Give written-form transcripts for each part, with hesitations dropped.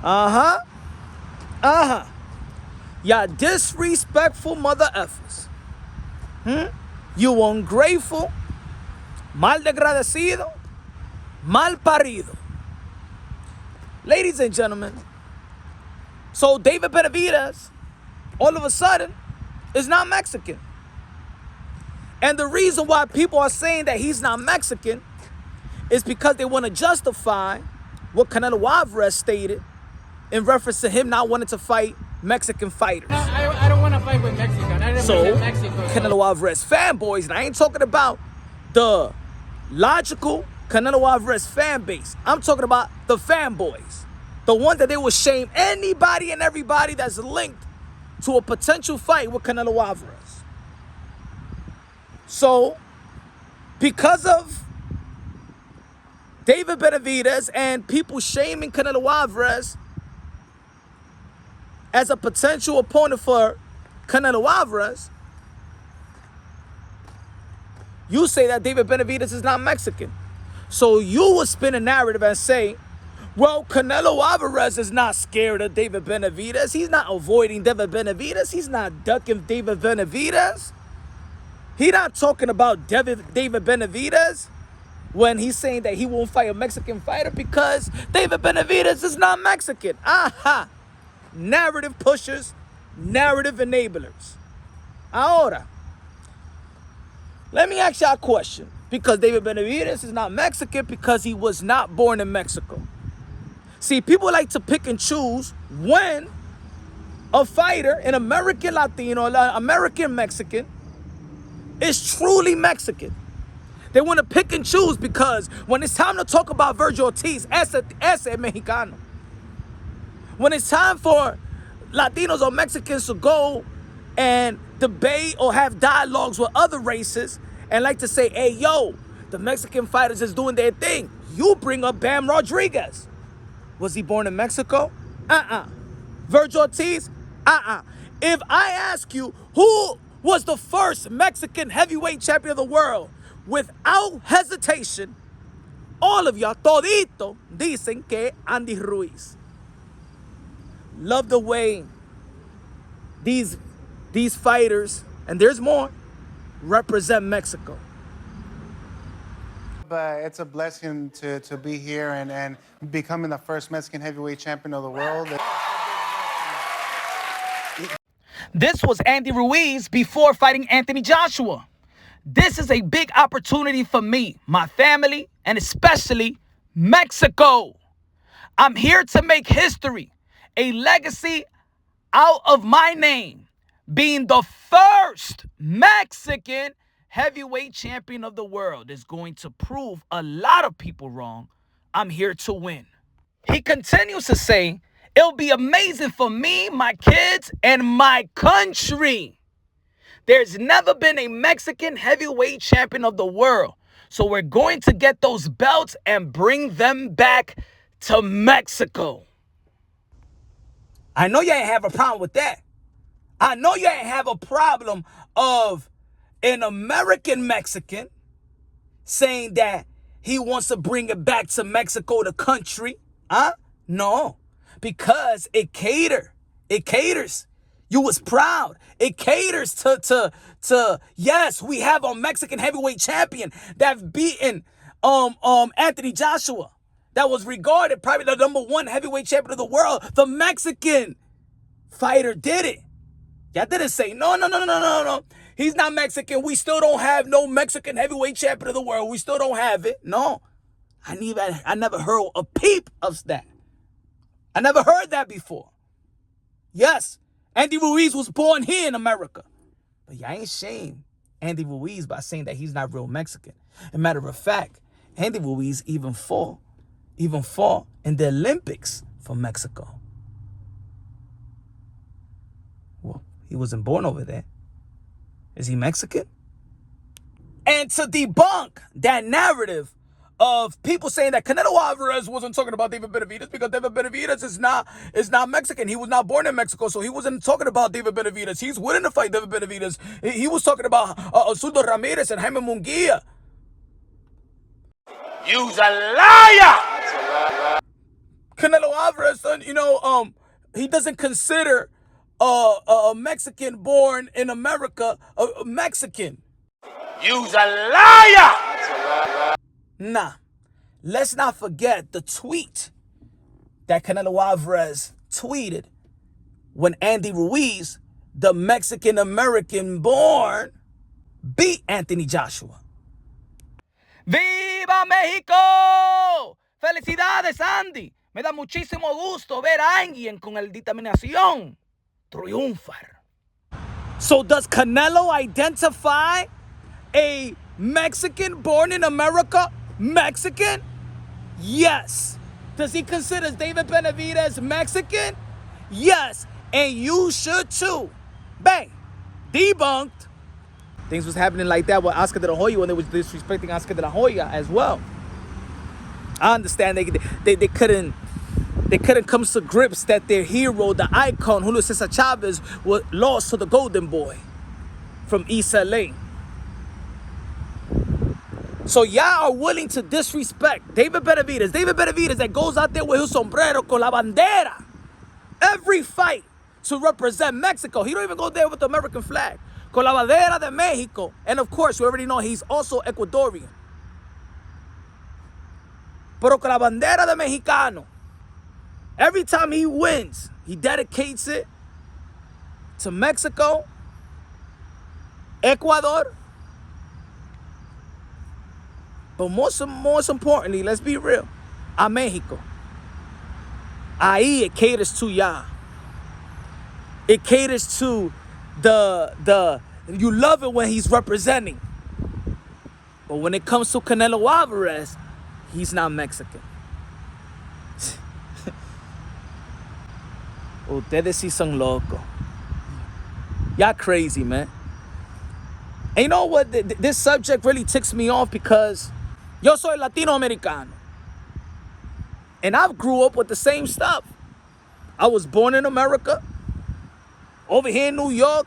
Uh-huh. Uh-huh. Ya disrespectful mother effers. You ungrateful, mal agradecido, mal parido. Ladies and gentlemen, so David Benavidez, all of a sudden, is not Mexican. And the reason why people are saying that he's not Mexican is because they want to justify what Canelo Alvarez stated in reference to him not wanting to fight Mexican fighters. I don't want to fight with Mexican. I represent Mexico. Canelo Alvarez fanboys, and I ain't talking about the logical Canelo Alvarez fan base. I'm talking about the fanboys. The one that they will shame anybody and everybody that's linked to a potential fight with Canelo Alvarez. So, because of David Benavidez and people shaming Canelo Alvarez as a potential opponent for Canelo Alvarez, you say that David Benavidez is not Mexican. So you will spin a narrative and say, well, Canelo Alvarez is not scared of David Benavidez. He's not avoiding David Benavidez. He's not ducking David Benavidez. He's not talking about David Benavidez when he's saying that he won't fight a Mexican fighter because David Benavidez is not Mexican. Aha. Narrative pushers, narrative enablers. Ahora, let me ask y'all a question. Because David Benavidez is not Mexican because he was not born in Mexico. See, people like to pick and choose when a fighter, an American Latino, American Mexican, is truly Mexican. They want to pick and choose because when it's time to talk about Virgil Ortiz, ese mexicano. When it's time for Latinos or Mexicans to go and debate or have dialogues with other races and like to say, hey, yo, the Mexican fighters is doing their thing, you bring up Bam Rodriguez. Was he born in Mexico? Virgil Ortiz? If I ask you who was the first Mexican heavyweight champion of the world, without hesitation, all of y'all todito dicen que Andy Ruiz. Love the way these fighters, and there's more, represent Mexico. But it's a blessing to be here and becoming the first Mexican heavyweight champion of the world. This was Andy Ruiz before fighting Anthony Joshua. This is a big opportunity for me, my family, and especially Mexico. I'm here to make history, a legacy out of my name, being the first Mexican heavyweight champion of the world is going to prove a lot of people wrong. I'm here to win. He continues to say, it'll be amazing for me, my kids, and my country. There's never been a Mexican heavyweight champion of the world. So we're going to get those belts and bring them back to Mexico. I know you ain't have a problem with that. I know you ain't have a problem of an American Mexican saying that he wants to bring it back to Mexico, the country. No, because it caters. You was proud. It caters to yes, we have a Mexican heavyweight champion that's beaten Anthony Joshua. That was regarded probably the #1 heavyweight champion of the world. The Mexican fighter did it. Y'all didn't say, no. He's not Mexican. We still don't have no Mexican heavyweight champion of the world. We still don't have it. No. I never heard a peep of that. I never heard that before. Yes, Andy Ruiz was born here in America. But y'all ain't shame Andy Ruiz by saying that he's not real Mexican. As a matter of fact, Andy Ruiz even fought in the Olympics for Mexico. Well, he wasn't born over there. Is he Mexican? And to debunk that narrative of people saying that Canelo Alvarez wasn't talking about David Benavidez because David Benavidez is not Mexican. He was not born in Mexico, so he wasn't talking about David Benavidez. He's willing to fight David Benavidez. He was talking about Osvaldo Ramirez and Jaime Munguia. You's a liar! Canelo Alvarez, he doesn't consider a Mexican born in America a Mexican. You's a liar! Nah, let's not forget the tweet that Canelo Alvarez tweeted when Andy Ruiz, the Mexican-American born, beat Anthony Joshua. ¡Viva México! ¡Felicidades, Andy! Me da muchísimo gusto ver a alguien con el determinación triunfar. So does Canelo identify a Mexican born in America Mexican? Yes. Does he consider David Benavidez Mexican? Yes. And you should too. Bang. Debunked. Things was happening like that with Oscar de la Hoya when they was disrespecting Oscar de la Hoya as well. I understand they couldn't come to grips that their hero, the icon, Julio Cesar Chavez, was lost to the Golden Boy from East LA. So y'all are willing to disrespect David Benavidez that goes out there with his sombrero con la bandera every fight to represent Mexico. He don't even go there with the American flag. Con la bandera de Mexico. And of course, we already know he's also Ecuadorian. Pero con la bandera de Mexicano. Every time he wins, he dedicates it to Mexico, Ecuador. But most importantly, let's be real, a Mexico. Ahí it caters to y'all. It caters to you love it when he's representing. But when it comes to Canelo Alvarez, he's not Mexican. Ustedes sí son locos. Y'all crazy, man. And you know what? This subject really ticks me off because yo soy Latino-Americano. And I grew up with the same stuff. I was born in America. Over here in New York,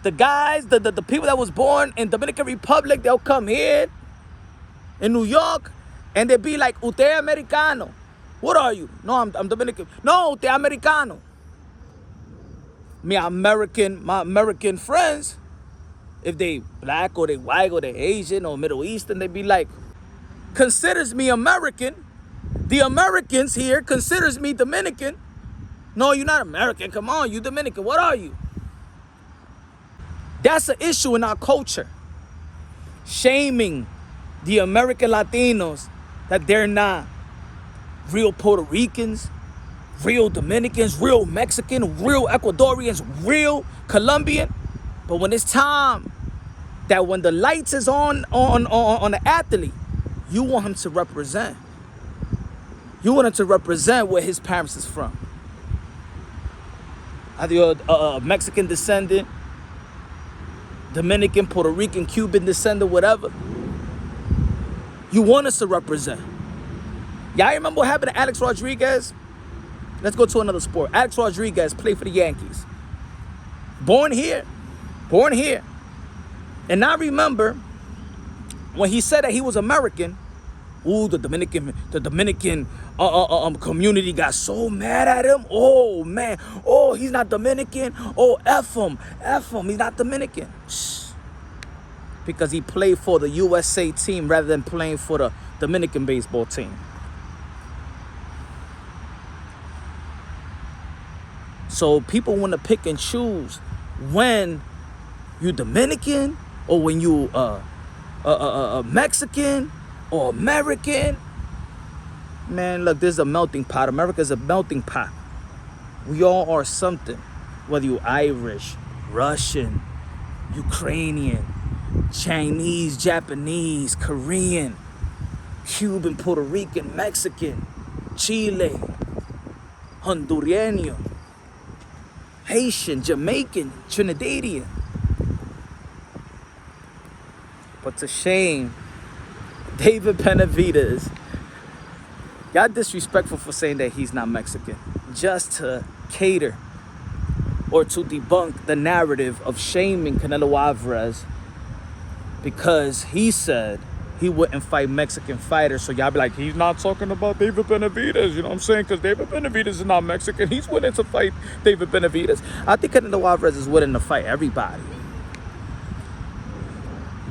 the guys, the people that was born in Dominican Republic, they'll come here in New York and they'll be like, usted americano. What are you? No, I'm Dominican. No, usted americano. My American friends, if they black or they white or they Asian or Middle Eastern, they be like, considers me American. The Americans here considers me Dominican. No, you're not American. Come on, you Dominican. What are you? That's an issue in our culture. Shaming the American Latinos that they're not real Puerto Ricans, real Dominicans, real Mexican, real Ecuadorians, real Colombian. But when it's time that when the lights is on the athlete, you want him to represent. You want him to represent where his parents is from. Either you're a Mexican descendant, Dominican, Puerto Rican, Cuban descendant, whatever. You want us to represent. Y'all remember what happened to Alex Rodriguez? Let's go to another sport. Alex Rodriguez played for the Yankees. Born here. And I remember when he said that he was American, the Dominican community got so mad at him. Oh, man. Oh, he's not Dominican. Oh, F him. He's not Dominican. Shh. Because he played for the USA team rather than playing for the Dominican baseball team. So people want to pick and choose when you Dominican or when you Mexican or American. Man, look, this is a melting pot. America's a melting pot. We all are something. Whether you're Irish, Russian, Ukrainian, Chinese, Japanese, Korean, Cuban, Puerto Rican, Mexican, Chile, Hondureño, Haitian, Jamaican, Trinidadian. But to shame David Benavidez, y'all disrespectful for saying that he's not Mexican, just to cater or to debunk the narrative of shaming Canelo Alvarez because he said he wouldn't fight Mexican fighters. So y'all be like, he's not talking about David Benavidez. You know what I'm saying? Because David Benavidez is not Mexican. He's willing to fight David Benavidez. I think Canelo Alvarez is willing to fight everybody.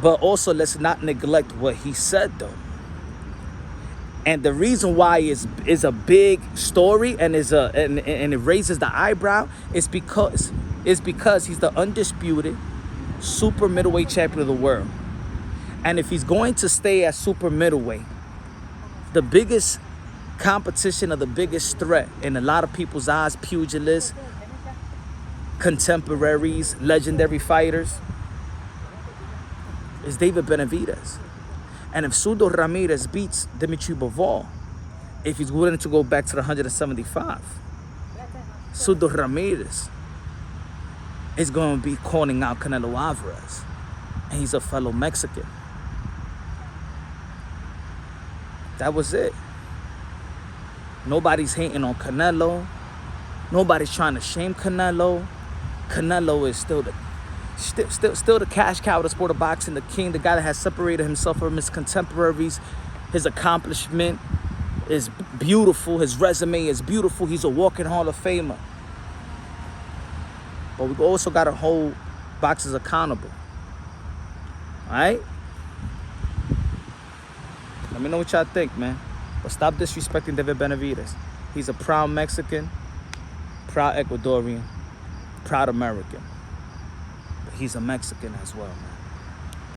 But also, let's not neglect what he said, though. And the reason why is a big story and it raises the eyebrow is because he's the undisputed super middleweight champion of the world. And if he's going to stay at super middleweight, the biggest competition or the biggest threat in a lot of people's eyes, pugilists, contemporaries, legendary fighters, is David Benavidez. And if Sudo Ramirez beats Dimitri Bivol, if he's willing to go back to the 175, Sudo Ramirez is going to be calling out Canelo Alvarez. And he's a fellow Mexican. That was it. Nobody's hating on Canelo. Nobody's trying to shame Canelo. Canelo is still the cash cow of the sport of boxing, the king, the guy that has separated himself from his contemporaries. His accomplishment is beautiful. His resume is beautiful. He's a walking Hall of Famer. But we also got to hold boxers accountable. All right? Let me know what y'all think, man. But stop disrespecting David Benavidez. He's a proud Mexican, proud Ecuadorian, proud American. But he's a Mexican as well, man.